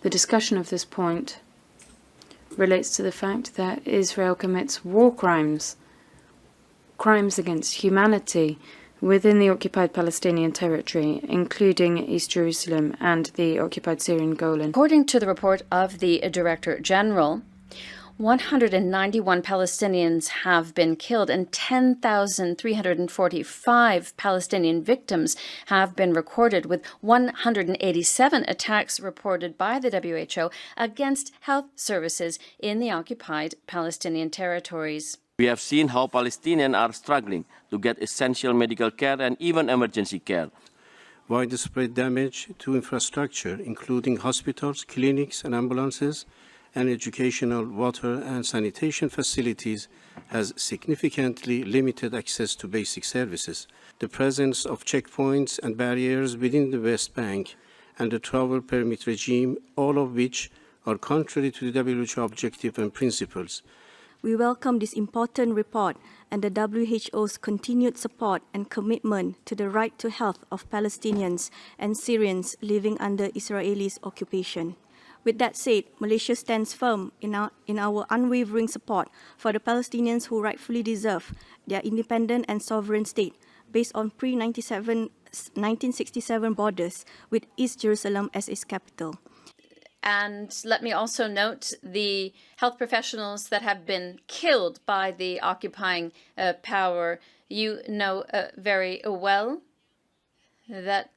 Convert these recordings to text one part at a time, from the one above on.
The discussion of this point relates to the fact that Israel commits war crimes, crimes against humanity within the occupied Palestinian territory, including East Jerusalem and the occupied Syrian Golan. According to the report of the Director General, 191 Palestinians have been killed and 10,345 Palestinian victims have been recorded, with 187 attacks reported by the WHO against health services in the occupied Palestinian territories. We have seen how Palestinians are struggling to get essential medical care and even emergency care. Widespread damage to infrastructure, including hospitals, clinics, and ambulances, and educational, water, and sanitation facilities, has significantly limited access to basic services. The presence of checkpoints and barriers within the West Bank and the travel permit regime, all of which are contrary to the WHO objective and principles. We welcome this important report and the WHO's continued support and commitment to the right to health of Palestinians and Syrians living under Israeli occupation. With that said, Malaysia stands firm in our unwavering support for the Palestinians who rightfully deserve their independent and sovereign state based on pre-1967 borders with East Jerusalem as its capital. And let me also note the health professionals that have been killed by the occupying power. You know very well that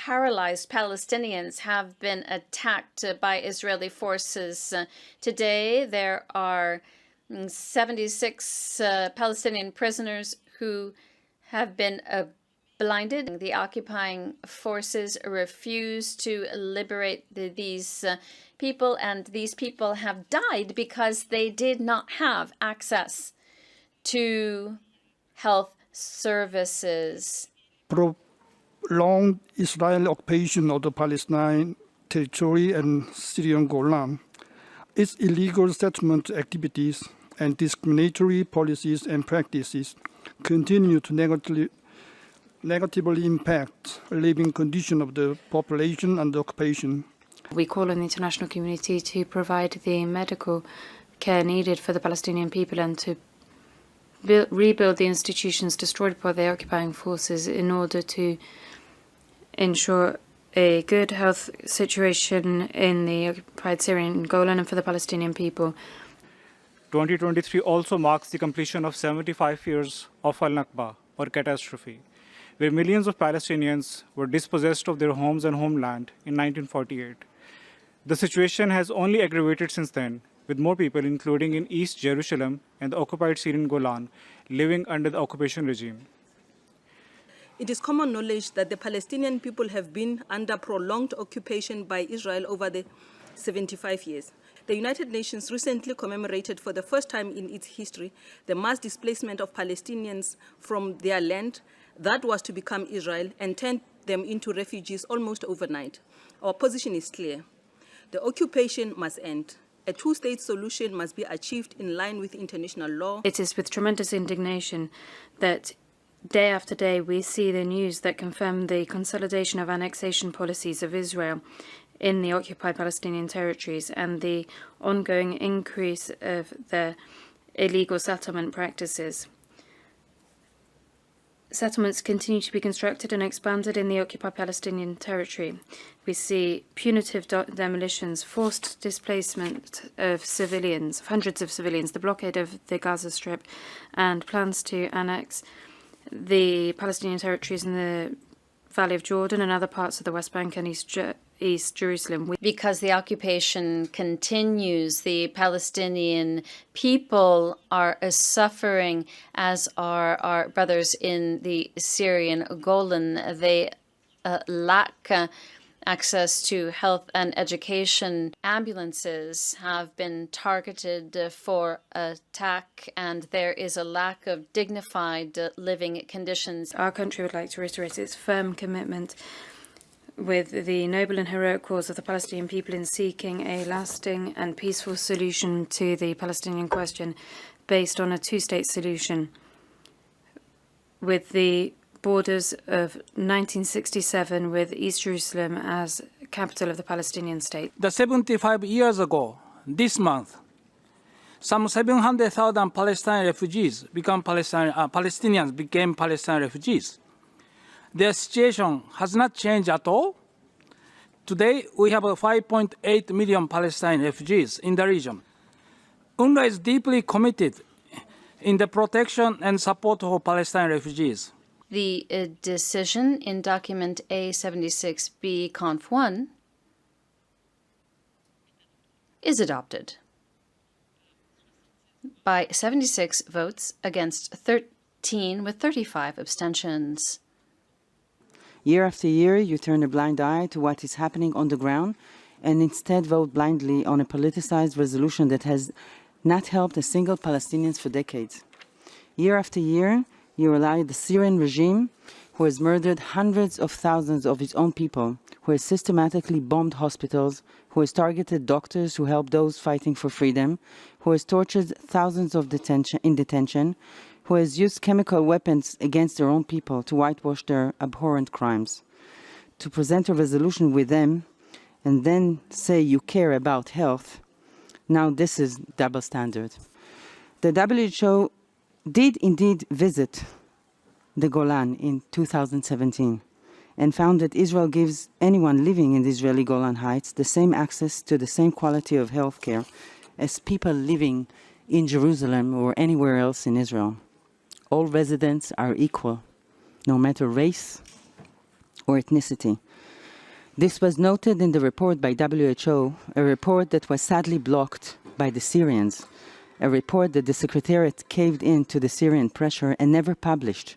paralyzed Palestinians have been attacked by Israeli forces. Today, there are 76 Palestinian prisoners who have been blinded. The occupying forces refuse to liberate these people, and these people have died because they did not have access to health services. Prolonged Israeli occupation of the Palestinian territory and Syrian Golan, its illegal settlement activities and discriminatory policies and practices continue to negatively impact living conditions of the population under occupation. We call on the international community to provide the medical care needed for the Palestinian people and to rebuild the institutions destroyed by the occupying forces in order to ensure a good health situation in the occupied Syrian Golan and for the Palestinian people. 2023 also marks the completion of 75 years of Al-Nakba, or catastrophe, where millions of Palestinians were dispossessed of their homes and homeland in 1948. The situation has only aggravated since then, with more people, including in East Jerusalem and the occupied Syrian Golan, living under the occupation regime. It is common knowledge that the Palestinian people have been under prolonged occupation by Israel over the 75 years. The United Nations recently commemorated for the first time in its history the mass displacement of Palestinians from their land that was to become Israel and turned them into refugees almost overnight. Our position is clear. The occupation must end. A two-state solution must be achieved in line with international law. It is with tremendous indignation that day after day we see the news that confirm the consolidation of annexation policies of Israel in the occupied Palestinian territories and the ongoing increase of their illegal settlement practices. Settlements continue to be constructed and expanded in the occupied Palestinian territory. We see punitive demolitions, forced displacement of civilians, of hundreds of civilians, the blockade of the Gaza Strip, and plans to annex the Palestinian territories in the Valley of Jordan and other parts of the West Bank and East Jerusalem. Because the occupation continues, the Palestinian people are suffering, as are our brothers in the Syrian Golan. They lack access to health and education. Ambulances have been targeted for attack, and there is a lack of dignified living conditions. Our country would like to reiterate its firm commitment with the noble and heroic cause of the Palestinian people in seeking a lasting and peaceful solution to the Palestinian question based on a two-state solution with the borders of 1967 with East Jerusalem as capital of the Palestinian state. 75 years ago, this month, some 700,000 Palestinian refugees Palestinians became Palestinian refugees. Their situation has not changed at all. Today, we have 5.8 million Palestinian refugees in the region. UNRWA is deeply committed in the protection and support of Palestinian refugees. The decision in document A76B Conf 1 is adopted by 76 votes against 13 with 35 abstentions. Year after year, you turn a blind eye to what is happening on the ground and instead vote blindly on a politicized resolution that has not helped a single Palestinian for decades. Year after year, you allow the Syrian regime, who has murdered hundreds of thousands of its own people, who has systematically bombed hospitals, who has targeted doctors who help those fighting for freedom, who has tortured thousands in detention, who has used chemical weapons against their own people to whitewash their abhorrent crimes. To present a resolution with them and then say you care about health, now this is double standard. The WHO did indeed visit the Golan in 2017 and found that Israel gives anyone living in the Israeli Golan Heights the same access to the same quality of health care as people living in Jerusalem or anywhere else in Israel. All residents are equal, no matter race or ethnicity. This was noted in the report by WHO, a report that was sadly blocked by the Syrians, a report that the Secretariat caved in to the Syrian pressure and never published,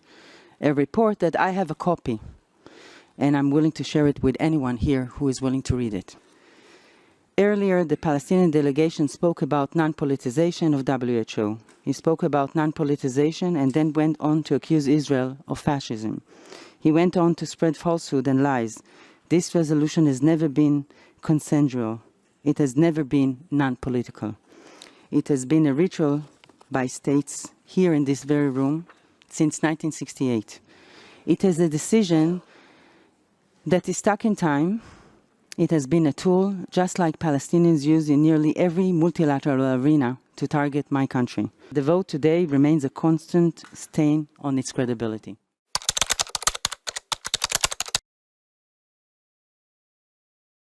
a report that I have a copy, and I'm willing to share it with anyone here who is willing to read it. Earlier, the Palestinian delegation spoke about non-politicization of WHO. He spoke about non-politicization and then went on to accuse Israel of fascism. He went on to spread falsehood and lies. This resolution has never been consensual. It has never been non-political. It has been a ritual by states here in this very room since 1968. It is a decision that is stuck in time. It has been a tool, just like Palestinians use in nearly every multilateral arena to target my country. The vote today remains a constant stain on its credibility.